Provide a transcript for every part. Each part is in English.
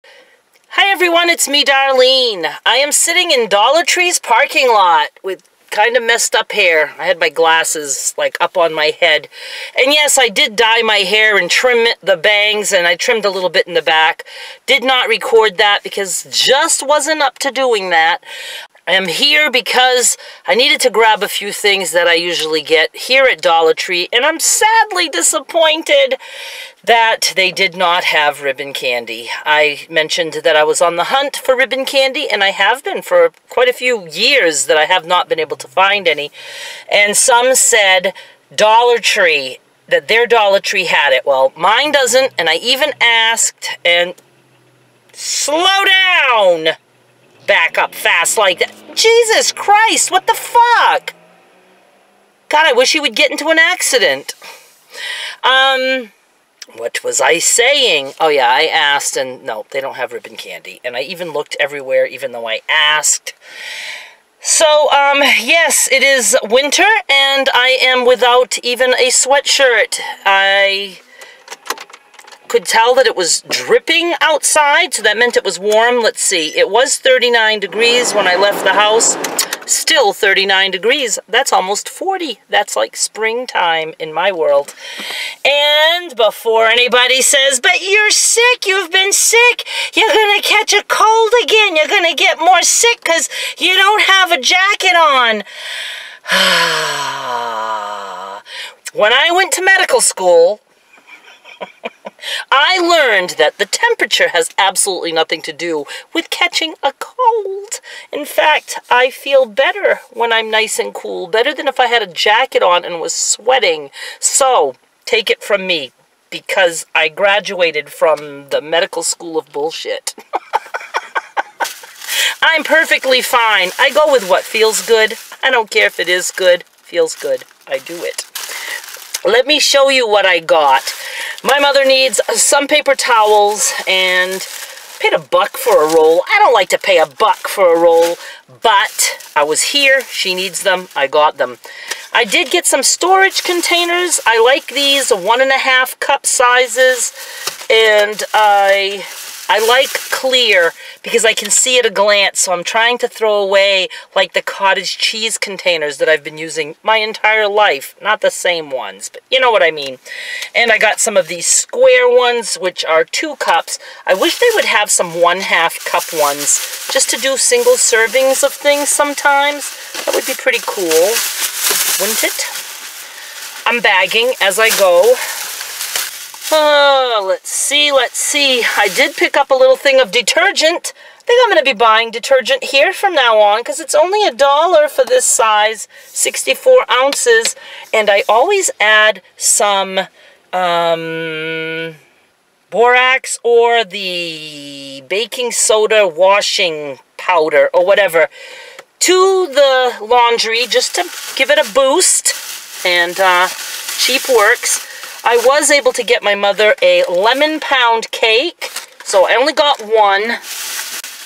Hi everyone, it's me, Darlene. I am sitting in Dollar Tree's parking lot with kind of messed up hair. I had my glasses like up on my head. And yes, I did dye my hair and trim the bangs, and I trimmed a little bit in the back. Did not record that because just wasn't up to doing that. I am here because I needed to grab a few things that I usually get here at Dollar Tree, and I'm sadly disappointed that they did not have ribbon candy. I mentioned that I was on the hunt for ribbon candy, and I have been for quite a few years that I have not been able to find any. And some said Dollar Tree, that their Dollar Tree had it. Well, mine doesn't, and I even asked, and slow down! Back up fast like that. Jesus Christ, what the fuck? God, I wish he would get into an accident. What was I saying? Oh yeah, I asked, and no, they don't have ribbon candy. And I even looked everywhere, even though I asked. So, yes, it is winter, and I am without even a sweatshirt. I could tell that it was dripping outside, so that meant it was warm. Let's see, it was 39 degrees when I left the house. Still 39 degrees. That's almost 40. That's like springtime in my world. And before anybody says, but you're sick, you've been sick, you're gonna catch a cold again, you're gonna get more sick because you don't have a jacket on. When I went to medical school, I learned that the temperature has absolutely nothing to do with catching a cold. In fact, I feel better when I'm nice and cool, better than if I had a jacket on and was sweating. So, take it from me, because I graduated from the medical school of bullshit. I'm perfectly fine. I go with what feels good. I don't care if it is good. Feels good. I do it. Let me show you what I got. My mother needs some paper towels, and paid $1 for a roll. I don't like to pay $1 for a roll, but I was here. She needs them. I got them. I did get some storage containers. I like these 1.5 cup sizes, and I like clear because I can see at a glance, so I'm trying to throw away like the cottage cheese containers that I've been using my entire life. Not the same ones, but you know what I mean. And I got some of these square ones, which are 2 cups. I wish they would have some 1/2 cup ones just to do single servings of things sometimes. That would be pretty cool, wouldn't it? I'm bagging as I go. Oh, let's see. I did pick up a little thing of detergent. I think I'm going to be buying detergent here from now on because it's only $1 for this size, 64 ounces. And I always add some borax or the baking soda washing powder or whatever to the laundry just to give it a boost. And cheap works. I was able to get my mother a lemon pound cake, so I only got one,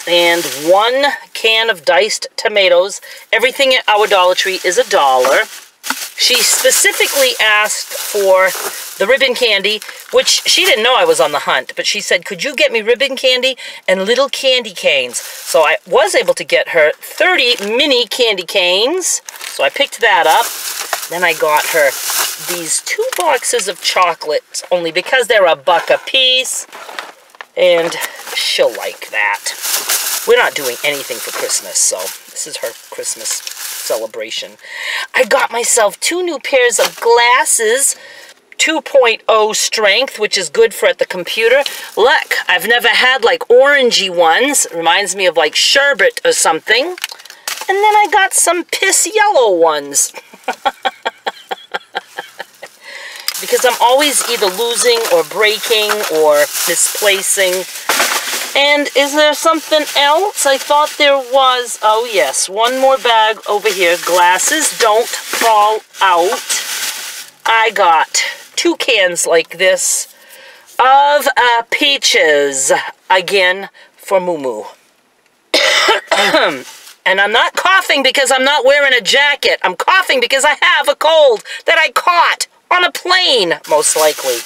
and 1 can of diced tomatoes. Everything at our Dollar Tree is $1. She specifically asked for the ribbon candy, which she didn't know I was on the hunt, but she said, could you get me ribbon candy and little candy canes? So I was able to get her 30 mini candy canes, so I picked that up. Then I got her these 2 boxes of chocolates, only because they're $1 a piece, and she'll like that. We're not doing anything for Christmas, so this is her Christmas celebration. I got myself 2 new pairs of glasses, 2.0 strength, which is good for at the computer. Look, I've never had like orangey ones. It reminds me of like sherbet or something. And then I got some piss yellow ones. Because I'm always either losing or breaking or misplacing. And is there something else? I thought there was. Oh yes, one more bag over here. Glasses don't fall out. I got 2 cans like this of peaches. Again, for Moo Moo. And I'm not coughing because I'm not wearing a jacket. I'm coughing because I have a cold that I caught on a plane, most likely.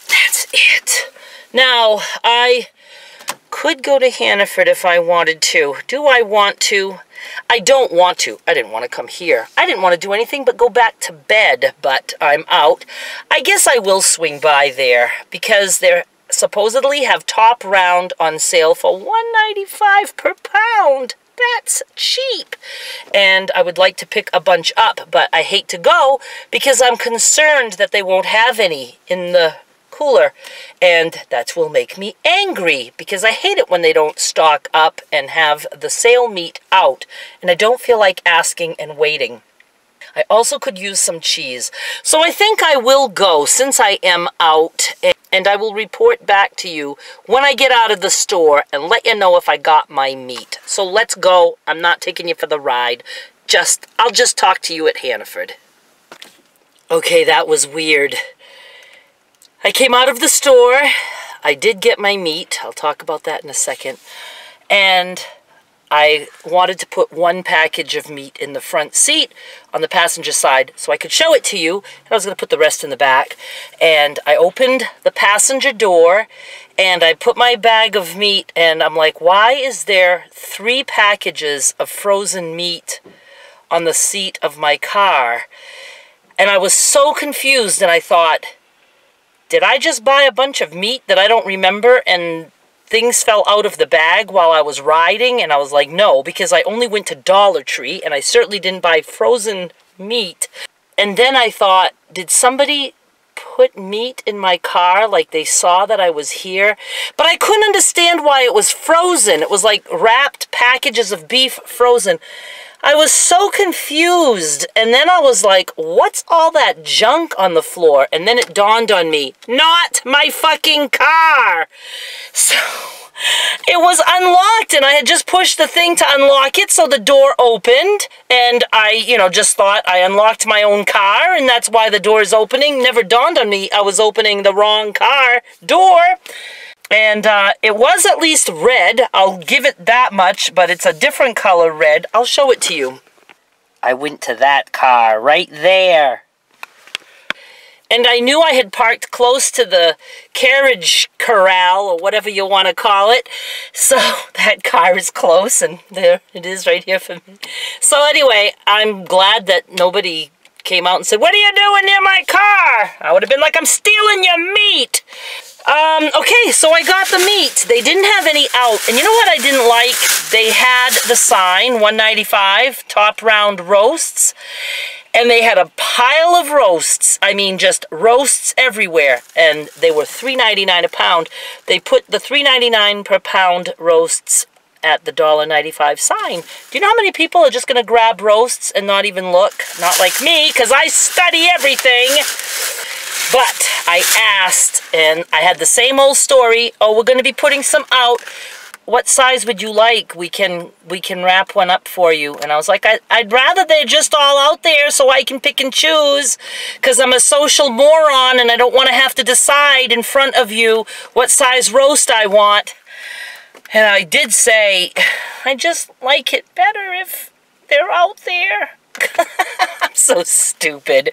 That's it. Now, I Could go to Hannaford if I wanted to. Do I want to? I don't want to. I didn't want to come here. I didn't want to do anything but go back to bed, but I'm out. I guess I will swing by there because they're supposedly have top round on sale for $1.95 per pound. That's cheap. And I would like to pick a bunch up, but I hate to go because I'm concerned that they won't have any in the cooler, and that will make me angry because I hate it when they don't stock up and have the sale meat out, and I don't feel like asking and waiting. I also could use some cheese, so I think I will go since I am out, and I will report back to you when I get out of the store and let you know if I got my meat. So let's go. I'm not taking you for the ride. I'll just talk to you at Hannaford. Okay, that was weird. I came out of the store, I did get my meat, I'll talk about that in a second, and I wanted to put one package of meat in the front seat on the passenger side so I could show it to you, and I was going to put the rest in the back. And I opened the passenger door, and I put my bag of meat, and I'm like, why is there 3 packages of frozen meat on the seat of my car? And I was so confused, and I thought, did I just buy a bunch of meat that I don't remember and things fell out of the bag while I was riding? And I was like, no, because I only went to Dollar Tree and I certainly didn't buy frozen meat. And then I thought, did somebody put meat in my car like they saw that I was here? But I couldn't understand why it was frozen. It was like wrapped packages of beef frozen. I was so confused, and then I was like, what's all that junk on the floor? And then it dawned on me, not my fucking car! So, it was unlocked, and I had just pushed the thing to unlock it, so the door opened, and I, just thought I unlocked my own car, and that's why the door is opening. Never dawned on me I was opening the wrong car door. And it was at least red, I'll give it that much, but it's a different color red. I'll show it to you. I went to that car right there. And I knew I had parked close to the carriage corral, or whatever you want to call it. So that car is close, and there it is right here for me. So anyway, I'm glad that nobody came out and said, what are you doing near my car? I would have been like, I'm stealing your meat. Okay, so I got the meat. They didn't have any out. And you know what I didn't like? They had the sign, $1.95, top round roasts. And they had a pile of roasts. I mean, just roasts everywhere. And they were $3.99 a pound. They put the $3.99 per pound roasts at the $1.95 sign. Do you know how many people are just going to grab roasts and not even look? Not like me, because I study everything. But I asked, and I had the same old story. Oh, we're going to be putting some out. What size would you like? We can wrap one up for you. And I was like, I'd rather they're just all out there so I can pick and choose, because I'm a social moron and I don't want to have to decide in front of you what size roast I want. And I did say, I just like it better if they're out there. I'm so stupid.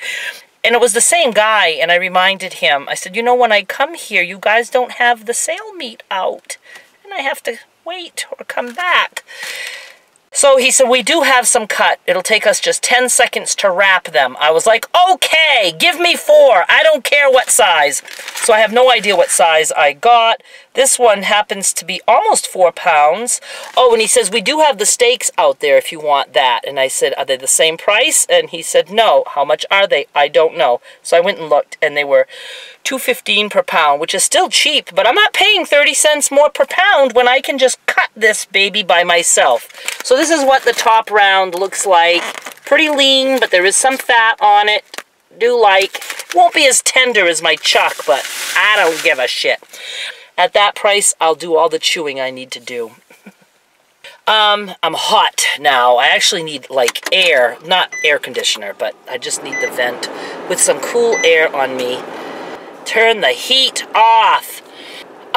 And it was the same guy, and I reminded him. I said, you know, when I come here, you guys don't have the sale meat out, and I have to wait or come back. So he said, we do have some cut. It'll take us just 10 seconds to wrap them. I was like, okay, give me 4. I don't care what size. So I have no idea what size I got. This one happens to be almost 4 pounds. Oh, and he says, we do have the steaks out there if you want that. And I said, are they the same price? And he said, no. How much are they? I don't know. So I went and looked, and they were $2.15 per pound, which is still cheap, but I'm not paying 30 cents more per pound when I can just cut this baby by myself. So this is what the top round looks like. Pretty lean, but there is some fat on it. Do like. Won't be as tender as my chuck, but I don't give a shit. At that price, I'll do all the chewing I need to do. I'm hot now. I actually need, like, air. Not air conditioner, but I just need the vent with some cool air on me. Turn the heat off.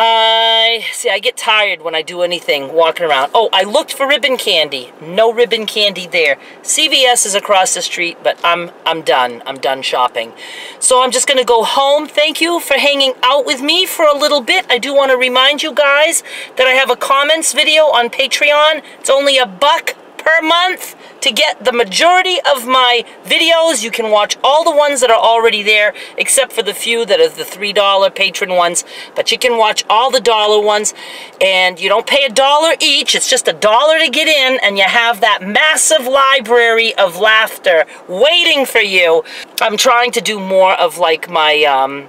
I get tired when I do anything walking around. Oh, I looked for ribbon candy. No ribbon candy there. CVS is across the street, but I'm done. I'm done shopping. So I'm just going to go home. Thank you for hanging out with me for a little bit. I do want to remind you guys that I have a comments video on Patreon. It's only $1 per month to get the majority of my videos. You can watch all the ones that are already there, except for the few that are the $3 patron ones. But you can watch all the dollar ones, and you don't pay $1 each. It's just $1 to get in, and you have that massive library of laughter waiting for you. I'm trying to do more of like my,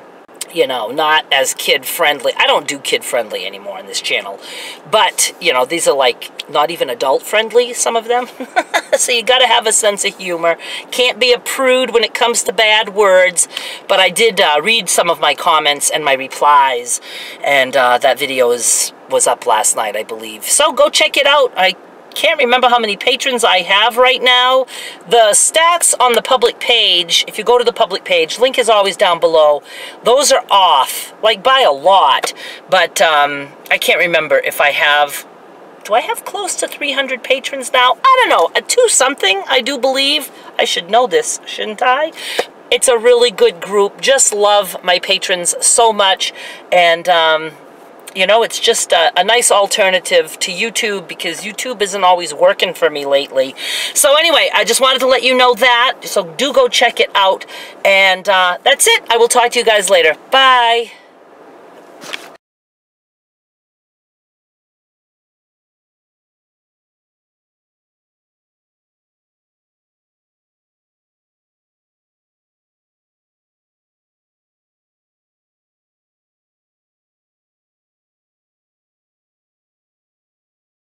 you know, not as kid-friendly. I don't do kid-friendly anymore on this channel. But, you know, these are like not even adult-friendly, some of them. So you gotta have a sense of humor. Can't be a prude when it comes to bad words. But I did read some of my comments and my replies. And that video was up last night, I believe. So go check it out. I can't remember how many patrons I have right now. The stats on the public page, if you go to the public page, link is always down below. Those are off, like by a lot. But I can't remember if I have... Do I have close to 300 patrons now? I don't know, a 2-something, I do believe. I should know this, shouldn't I? It's a really good group. Just love my patrons so much. And, you know, it's just a nice alternative to YouTube, because YouTube isn't always working for me lately. So anyway, I just wanted to let you know that. So do go check it out. And that's it. I will talk to you guys later. Bye.